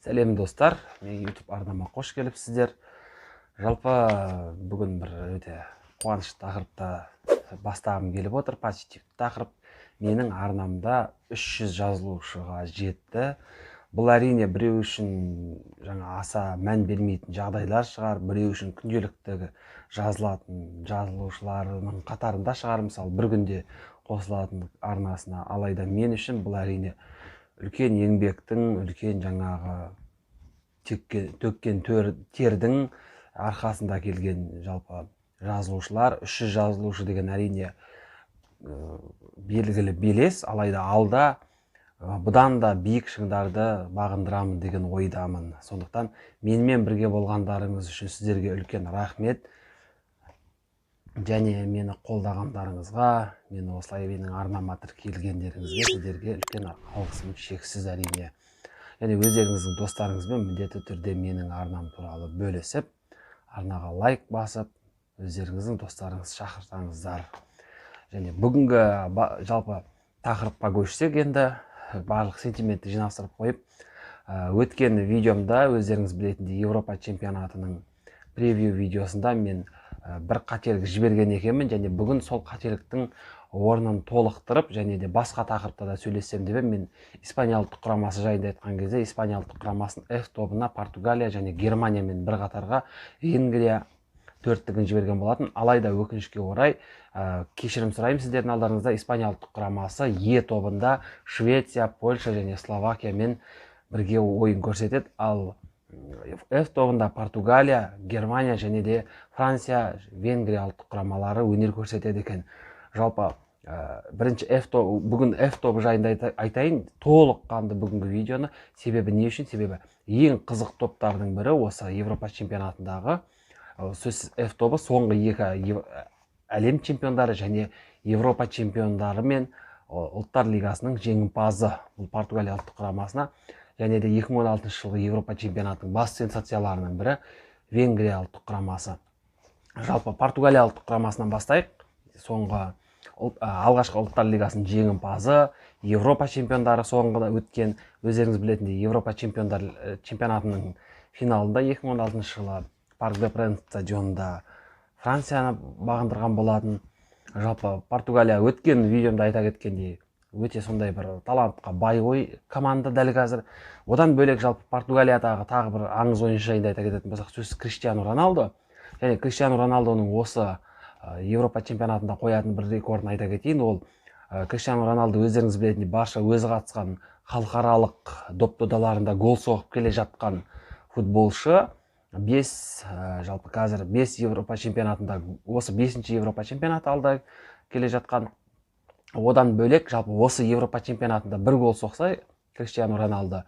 Сәлем достар, мен YouTube арнама қош келіпсіздер. Жалпы бүгін бір өте қуанышты тақырыпта бастағым келіп отыр, позитивті тақырып. Менің арнамда 300 жазылушыға жетті. Бұл әрине біреу үшін аса мән бермейтін жағдайлар шығар, біреу үшін күнделікті жазылатын жазылушыларының қатарында шығар, мысалы бір күнде қосылатын арнасына. Алайда мен үшін бұл әрине үлкен еңбектің, үлкен төккен тердің арқасында келген жалпы жазылушылар. 300 жазылушы деген әрине белгілі белес, алайда алда бұдан да биік шыңдарды бағындырамын деген ойдамын. Сондықтан менімен бірге болғандарыңыз үшін сіздерге үлкен рахмет. Және мені қолдағандарыңызға, мені осылай менің арнама тіркелгендеріңізге сіздерге үлкен алғысым шексіз әрине. Және өздеріңіздің достарыңызбен міндетті түрде менің арнам туралы бөлісіп, арнаға лайк басып, өздеріңіздің достарыңыз шақырсаңыздар. Және бүгінгі жалпы тақырыпқа көшсек, енді барлық сентиментті жинастырып қойып, өткен видеомда өздеріңіз білетіндей Европа чемпионатының превью видеосында мен бір қателік жіберген екенмін, және бүгін сол қателіктің орнын толықтырып, және де басқа тақырыпта да сөйлессем деп мен Испания ұлттық құрамасы жайында айтқан кезде Испания ұлттық құрамасын F тобына Португалия және Германиямен бір қатарға Венгрия төрттігін жіберген болатын. Алайда өкінішке орай, кешірім сұраймын сіздердің алдарыңызда, Испания ұлттық құрамасы E тобында Швеция, Польша және Словакиямен бірге ойын көрсетеді, ал F тобында Португалия, Германия және де Франция, Венгрия ұлттық құрамалары өнер көрсетеді екен. Жалпы бірінші бүгін F тобы жайында айтайын, толыққанды бүгінгі видеоны. Себебі не үшін? Себебі ең қызық топтардың бірі осы Европа чемпионатындағы сөзсіз F тобы соңғы екі әлем чемпиондары және Европа чемпиондары мен ұлттар лигасының жеңімпазы. Бұл Португалия ұлттық құрамасына және де 2016 жылғы Европа чемпионатының бас сенсацияларының бірі Венгрия ұлттық құрамасы. Жалпы Португалия ұлттық құрамасынан бастайық. Соңғы алғашқы ұлттар лигасының жеңімпазы, Европа чемпиондары соңғыда өткен, өздеріңіз білетіндей Европа чемпионатының финалында 2016 жылы Парк де Пренс стадионында Францияны бағындырған болатын. Жалпы Португалия өткен видеомда айта кеткендей өте сондай бір талантқа бай команда дәл қазір. Одан бөлек жалпы Португалиядағы тағы бір аңыз ойыншы жайында айта кететін болсақ, сөз Криштиану Роналдо. Және Криштиану Роналдоның осы Европа чемпионатында қоятын бір рекордын айта кетейін. Ол Криштиану Роналдо өздеріңіз білетіндей барша өзі қатысқан халықаралық доп-додаларында гол соғып келе жатқан футболшы. Жалпы қазір 5 Европа чемпионатында, осы 5-ші Европа чемпионаты алда келе жатқан. Одан бөлек, жалпы осы Европа чемпионатында бір гол соқса, Криштиану Роналдо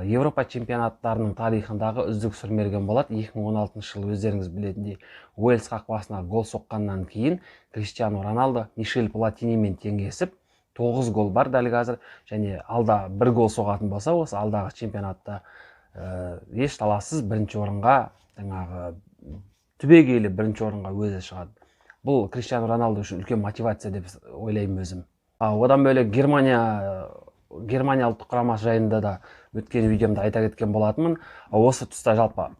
Европа чемпионаттарының тарихындағы үздік сүрмерген болады. 2016 жылы өздеріңіз білетіндей Уэльс қақпасына гол соққаннан кейін Криштиану Роналдо Мишель Платинимен теңесіп 9 гол бар дәл қазір. Және алда бір гол соғатын болса, осы алдағы чемпионатта еш талассыз бірінші орынға, түбегейлі бірінші орынға өзі шығады. Бұл Криштиану Роналдо үшін үлкен мотивация деп ойлаймын өзім. Одан бөлек Германия ұлттық құрамасы жайында да өткен видеомда айта кеткен болатынмын. Осы тұста жалпы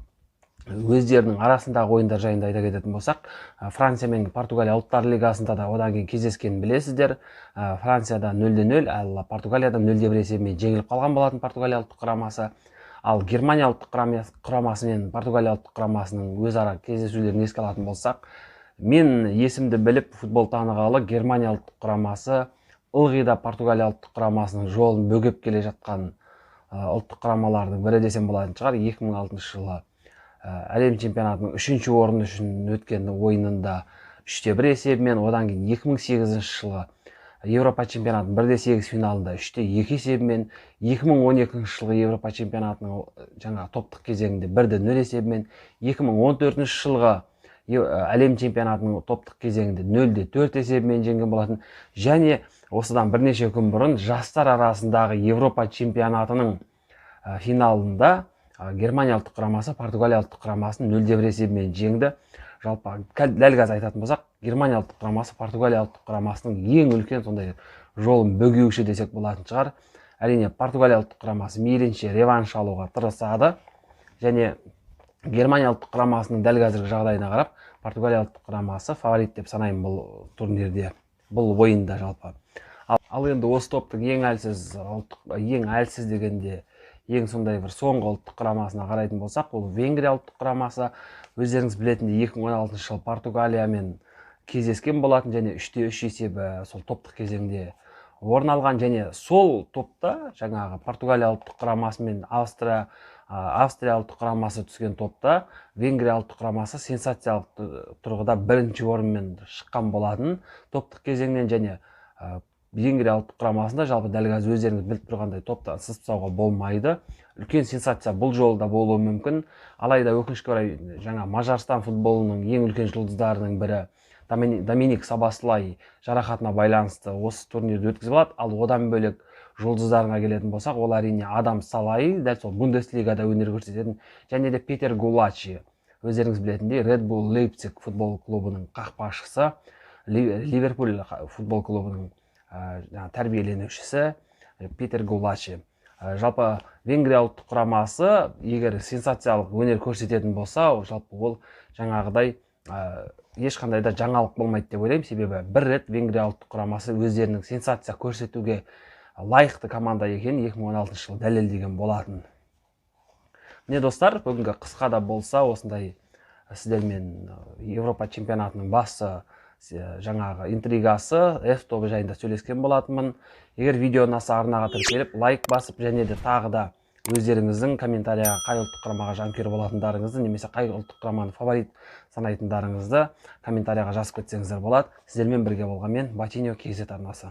өздерінің арасындағы ойындар жайында айта кететін болсақ, Франция мен Португалия ұлттар лигасында да одан кейін кездескенін білесіздер. Францияда 0-0, ал Португалияда 0-1 есебімен жеңіліп қалған болатын Португалия ұлттық құрамасы. Ал Германия ұлттық құрамасы мен Португалия ұлттық құрамасының өзара кездесулерін еске алатын болсақ, мен есімді біліп футбол танығалы Германия ұлттық құрамасы ылғи да Португалия ұлттық құрамасының жолын бөгеп келе жатқан ұлттық құрамалардың бірі десем болатын шығар. 2006 жылы әлем чемпионатының 3-ші орын үшін өткен ойынында 3-1 есебімен, одан кейін 2008 жылы Европа чемпионатының 1-8 финалында 3-2 есебімен, 2012 жылғы Европа чемпионатының топтық кезеңінде 1-0 есебімен, 2014 жылғы әлем чемпионатының топтық кезеңінде 0-4 есебімен жеңген болатын. Және осыдан бірнеше күн бұрын жастар арасындағы Европа чемпионатының финалында Германия ұлттық құрамасы Португалия ұлттық құрамасын 0-1 есебімен жеңді. Жалпы дәл қазір айтатын болсақ, Германия ұлттық құрамасы Португалия ұлттық құрамасының ең үлкен сондай жолын бөгеуші десек болатын шығар. әрине Португалия ұлттық құрамасы мейлінше реванш алуға тырысады. Және Германия ұлттық құрамасының дәл қазіргі жағдайына қарап, Португалия ұлттық құрамасы фаворит деп санаймын бұл турнирде, бұл ойында жалпы. Ал енді осы топтың ең әлсіз дегенде ең сондай бір соңғы ұлттық құрамасына қарайтын болсақ, ол Венгрия ұлттық құрамасы. Өздеріңіз білетіндей 2016 жыл Португалиямен кездескен болатын және 3-3 есебі сол топтық кезеңде орын алған, және сол топта жаңағы Португалия ұлттық құрамасы мен Австрия ұлттық құрамасы түскен топта Венгрия ұлттық құрамасы сенсациялық тұрғыда бірінші орынмен шыққан болатын топтық кезеңнен. Және Венгрия ұлттық құрамасында жалпы дәл қазір өздеріңіз біліп тұрғандай топтан сызып тастауға болмайды. Үлкен сенсация бұл жолы да болуы мүмкін. Алайда өкінішке орай жаңа Мажарстан футболының ең үлкен жұлдыздарының бірі Доминик Сабаслай жарақатына байланысты осы турнирді өткізіп алады. Ал одан бөлек жұлдыздарына келетін болсақ, ол әрине Адам Салай, дәл сол Бундеслигада өнер көрсететін, және де Петер Гулачи, өздеріңіз білетіндей Red Bull Leipzig футбол клубының қақпашысы, Ливерпуль футбол клубының тәрбиеленушісі Петер Гулачи. Жалпы Венгрия ұлттық құрамасы егер сенсациялық өнер көрсететін болса, жалпы ол жаңағыдай ешқандай да жаңалық болмайды деп ойлаймын. Себебі бір рет Венгрия ұлттық құрамасы өздерінің сенсация көрсетуге лайықты команда екенін 2016 жылы дәлелдеген болатын. Міне достар, бүгінгі қысқа да болса осындай сіздермен Европа чемпионатының басты жаңағы интригасы F тобы жайында сөйлескен болатынмын. Егер видео ұнаса арнаға тіркеліп лайк басып, және де тағы да өздеріңіздің комментарияға қай ұлттық құрамаға жанкүйер болатындарыңызды немесе қай ұлттық құраманы фаворит санайтындарыңызды комментарияға жазып кетсеңіздер болады. Сіздермен бірге болған мен Батиньо KZ арнасы.